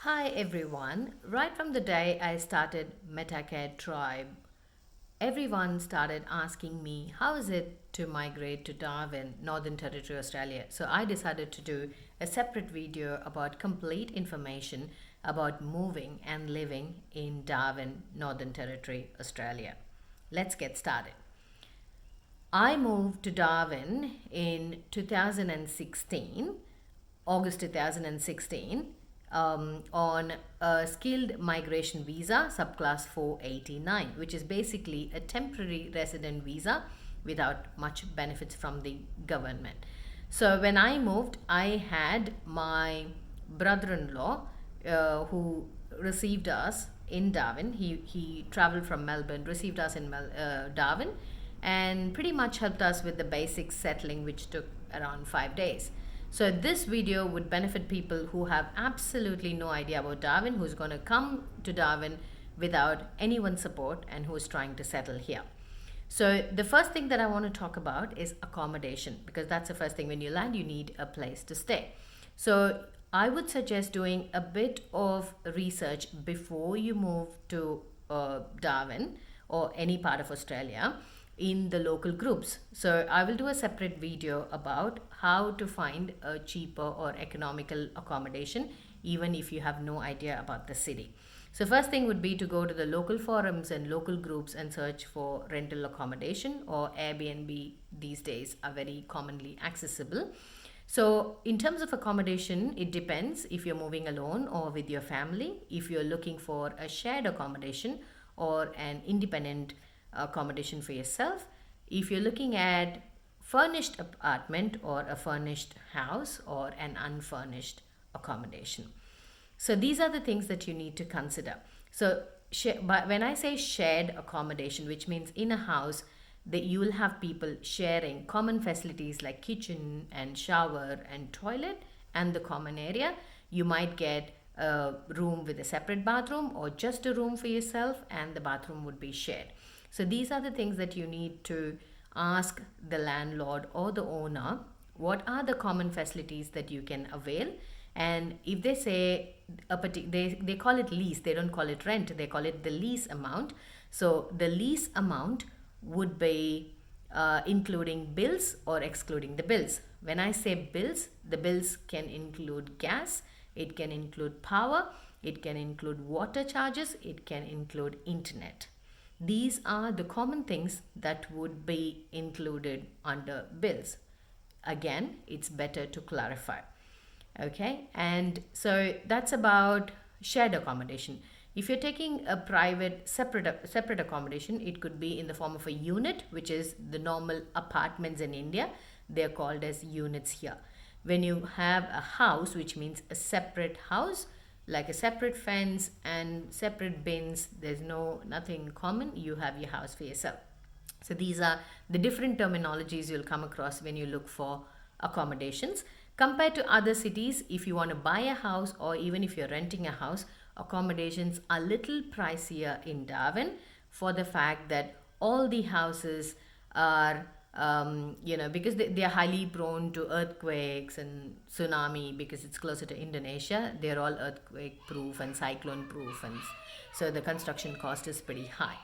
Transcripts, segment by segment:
Hi everyone. Right from the day I started Metacare Tribe, everyone started asking me how is it to migrate to Darwin, Northern Territory, Australia. So I decided to do a separate video about complete information about moving and living in Darwin, Northern Territory, Australia. Let's get started. I moved to Darwin in 2016, August 2016, on a skilled migration visa, subclass 489, which is basically a temporary resident visa without much benefits from the government. So when I moved, I had my brother-in-law who received us in Darwin. He traveled from Melbourne, received us in Darwin, and pretty much helped us with the basic settling, which took around 5 days. So this video would benefit people who have absolutely no idea about Darwin, who's going to come to Darwin without anyone's support and who's trying to settle here. So the first thing that I want to talk about is accommodation, because that's the first thing. When you land, you need a place to stay. So I would suggest doing a bit of research before you move to Darwin or any part of Australia in the local groups. So I will do a separate video about how to find a cheaper or economical accommodation, even if you have no idea about the city. So first thing would be to go to the local forums and local groups and search for rental accommodation, or Airbnb these days are very commonly accessible. So in terms of accommodation, it depends if you're moving alone or with your family, if you're looking for a shared accommodation or an independent accommodation for yourself, if you're looking at furnished apartment or a furnished house or an unfurnished accommodation. So these are the things that you need to consider. So but when I say shared accommodation, which means in a house that you will have people sharing common facilities like kitchen and shower and toilet and the common area. You might get a room with a separate bathroom or just a room for yourself, and the bathroom would be shared. So these are the things that you need to ask the landlord or the owner. What are the common facilities that you can avail? And if they say they call it lease, they don't call it rent, they call it the lease amount. So the lease amount would be including bills or excluding the bills. When I say bills, the bills can include gas, it can include power, it can include water charges, it can include internet. These are the common things that would be included under bills. Again, it's better to clarify. Okay, and so that's about shared accommodation. If you're taking a private separate accommodation, it could be in the form of a unit, which is the normal apartments in India. They're called as units here. When you have a house, which means a separate house, like a separate fence and separate bins, there's nothing common, you have your house for yourself. So these are the different terminologies you'll come across when you look for accommodations. Compared to other cities, if you want to buy a house or even if you're renting a house, accommodations are a little pricier in Darwin, for the fact that all the houses are because they are highly prone to earthquakes and tsunami, because it's closer to Indonesia. They're all earthquake proof and cyclone proof, and so the construction cost is pretty high.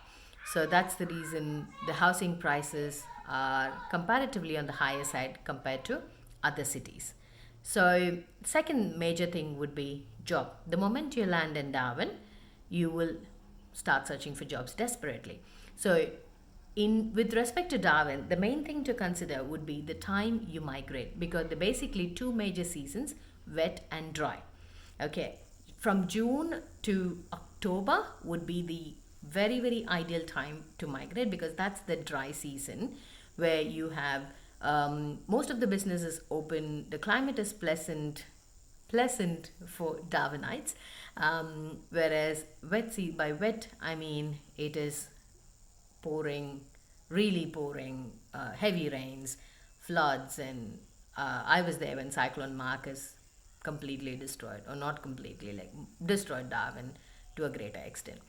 So that's the reason the housing prices are comparatively on the higher side compared to other cities. So second major thing would be job. The moment you land in Darwin, you will start searching for jobs desperately. So with respect to Darwin, the main thing to consider would be the time you migrate, because there are basically two major seasons, wet and dry. Okay, from June to October would be the very, very ideal time to migrate, because that's the dry season where you have most of the businesses open. The climate is pleasant for Darwinites, whereas by wet I mean it is pouring, really pouring, heavy rains, floods, and I was there when Cyclone Marcus completely destroyed, or not completely, like destroyed Darwin to a greater extent.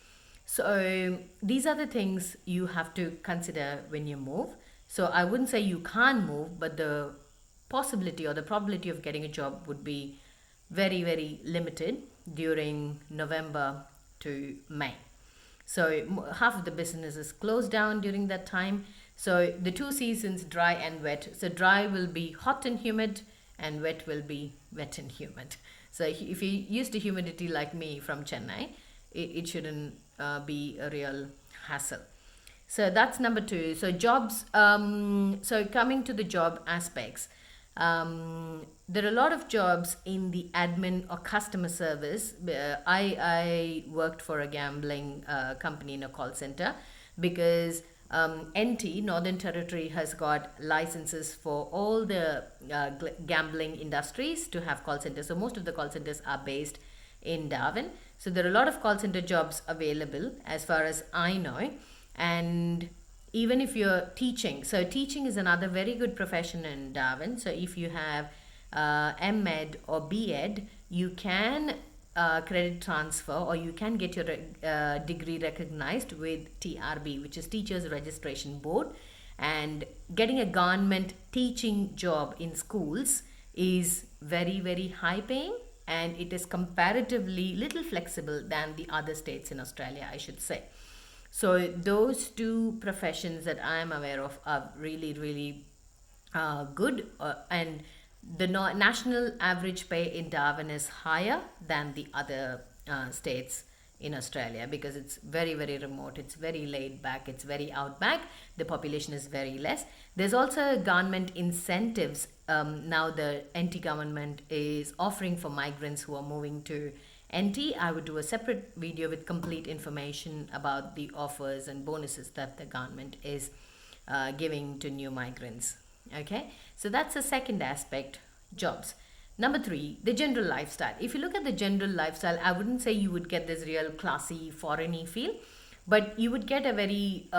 So these are the things you have to consider when you move. So I wouldn't say you can't move, but the possibility or the probability of getting a job would be very, very limited. during November to May. So half of the businesses close down during that time. So the two seasons, dry and wet. So dry will be hot and humid, and wet will be wet and humid. So if you're used to humidity like me from Chennai, it shouldn't be a real hassle. So that's number two. So jobs. So coming to the job aspects, there are a lot of jobs in the admin or customer service. I worked for a gambling company in a call center because NT, Northern Territory, has got licenses for all the gambling industries to have call centers. So most of the call centers are based in Darwin. So there are a lot of call center jobs available as far as I know. And even if you're teaching, so teaching is another very good profession in Darwin. So if you have MEd or BEd, you can credit transfer, or you can get your degree recognized with TRB, which is Teachers Registration Board. And getting a government teaching job in schools is very, very high paying, and it is comparatively little flexible than the other states in Australia, I should say. So those two professions that I am aware of are really, really good, and the national average pay in Darwin is higher than the other states in Australia, because it's very, very remote, it's very laid back, it's very outback, the population is very less. There's also government incentives. Now the NT government is offering for migrants who are moving to NT. I would do a separate video with complete information about the offers and bonuses that the government is giving to new migrants. Okay, so that's the second aspect, jobs. Number three, the general lifestyle. If you look at the general lifestyle, I wouldn't say you would get this real classy, foreign-y feel, but you would get a very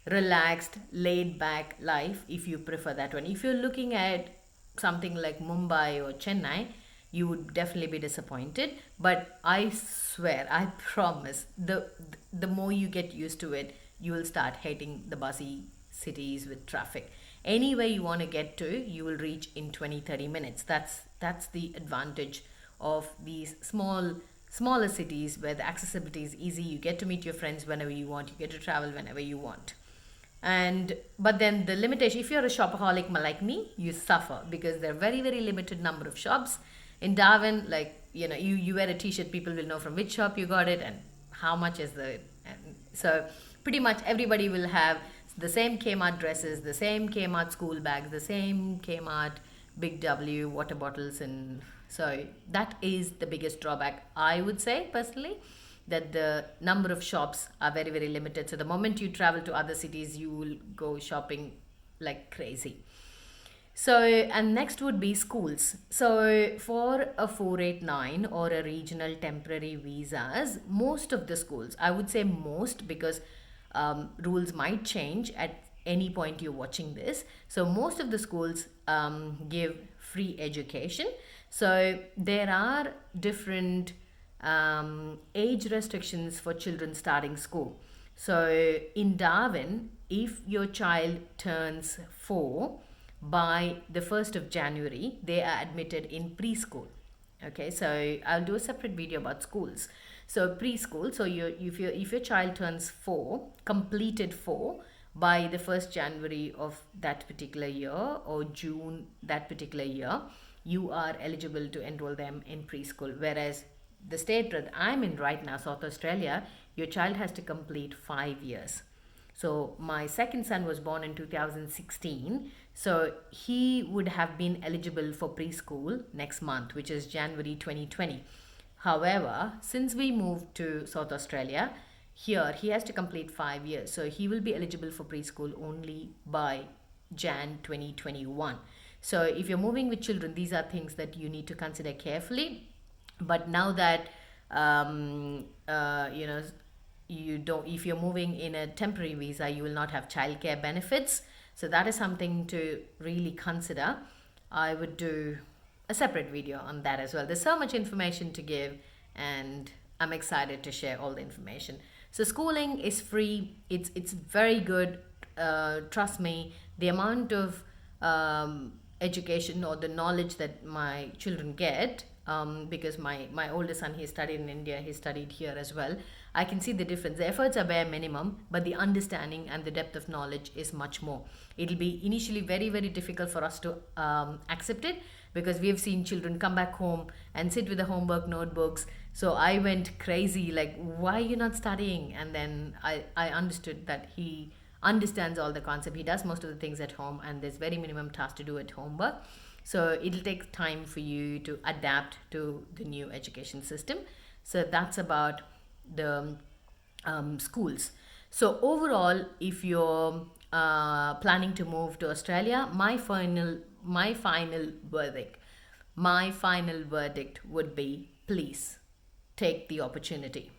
relaxed, laid-back life if you prefer that one. If you're looking at something like Mumbai or Chennai, you would definitely be disappointed. But I swear, I promise, the more you get used to it, you will start hating the buzzy cities with traffic. Anywhere you want to get to, you will reach in 20-30 minutes. That's the advantage of these smaller cities, where the accessibility is easy. You get to meet your friends whenever you want, you get to travel whenever you want. But then the limitation, if you're a shopaholic like me, you suffer, because there are very, very limited number of shops in Darwin. Like, you wear a t-shirt, people will know from which shop you got it and how much is so pretty much everybody will have the same Kmart dresses, the same Kmart school bags, the same Kmart Big W water bottles. And so that is the biggest drawback, I would say personally, that the number of shops are very, very limited. So the moment you travel to other cities, you will go shopping like crazy. So, and next would be schools. So for a 489 or a regional temporary visas, most of the schools, I would say most, because rules might change at any point you're watching this. So most of the schools give free education. So there are different age restrictions for children starting school. So in Darwin, if your child turns 4 by the 1st of January, they are admitted in preschool. Okay, so I'll do a separate video about schools. So preschool, so if your child turns 4, completed 4 by the 1st January of that particular year, or June that particular year, you are eligible to enroll them in preschool. Whereas the state that I'm in right now, South Australia, your child has to complete 5 years. So my second son was born in 2016. So he would have been eligible for preschool next month, which is January 2020. However, since we moved to South Australia, here he has to complete 5 years. So he will be eligible for preschool only by Jan 2021. So if you're moving with children, these are things that you need to consider carefully. But now that, if you're moving in a temporary visa, you will not have childcare benefits. So that is something to really consider. I would do a separate video on that as well. There's so much information to give, and I'm excited to share all the information. So schooling is free. It's very good. Trust me, the amount of education or the knowledge that my children get because my oldest son, he studied in India, he studied here as well. I can see the difference. The efforts are bare minimum, but the understanding and the depth of knowledge is much more. It'll be initially very, very difficult for us to accept it, because we have seen children come back home and sit with the homework notebooks. So I went crazy, like, why are you not studying? And then I understood that he understands all the concept. He does most of the things at home, and there's very minimum task to do at homework. So it'll take time for you to adapt to the new education system. So that's about the schools. So overall, if you're planning to move to Australia, my final verdict would be, please take the opportunity.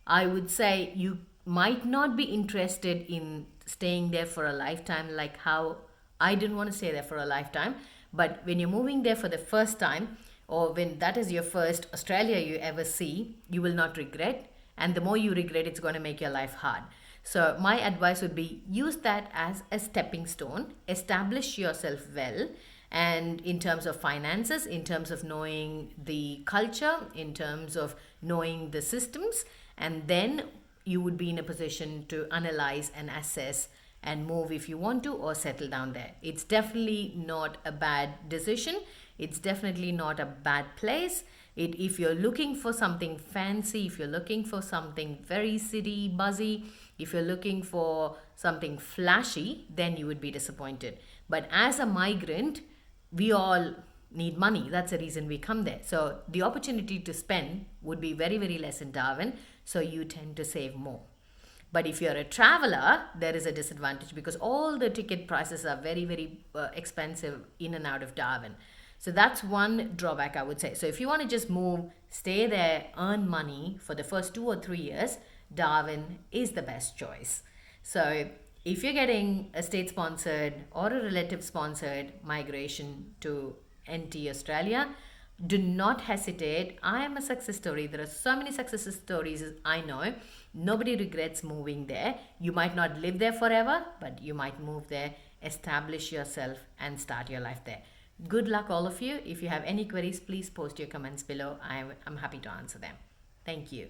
I would say you might not be interested in staying there for a lifetime, like how I didn't want to stay there for a lifetime. But when you're moving there for the first time, or when that is your first Australia you ever see, you will not regret. And the more you regret, it's going to make your life hard. So my advice would be, use that as a stepping stone, establish yourself well, and in terms of finances, in terms of knowing the culture, in terms of knowing the systems, and then you would be in a position to analyze and assess and move if you want to, or settle down there. It's definitely not a bad decision. It's definitely not a bad place. If you're looking for something fancy, if you're looking for something very city buzzy, if you're looking for something flashy, then you would be disappointed. But as a migrant, we all need money. That's the reason we come there. So the opportunity to spend would be very, very less in Darwin. So you tend to save more. But if you're a traveler, there is a disadvantage, because all the ticket prices are very, very expensive in and out of Darwin. So that's one drawback, I would say. So if you want to just move, stay there, earn money for the first 2 or 3 years, Darwin is the best choice. So if you're getting a state-sponsored or a relative-sponsored migration to NT Australia, do not hesitate. I am a success story. There are so many success stories I know. Nobody regrets moving there. You might not live there forever, but you might move there, establish yourself, and start your life there. Good luck, all of you. If you have any queries, please post your comments below. I'm happy to answer them. Thank you.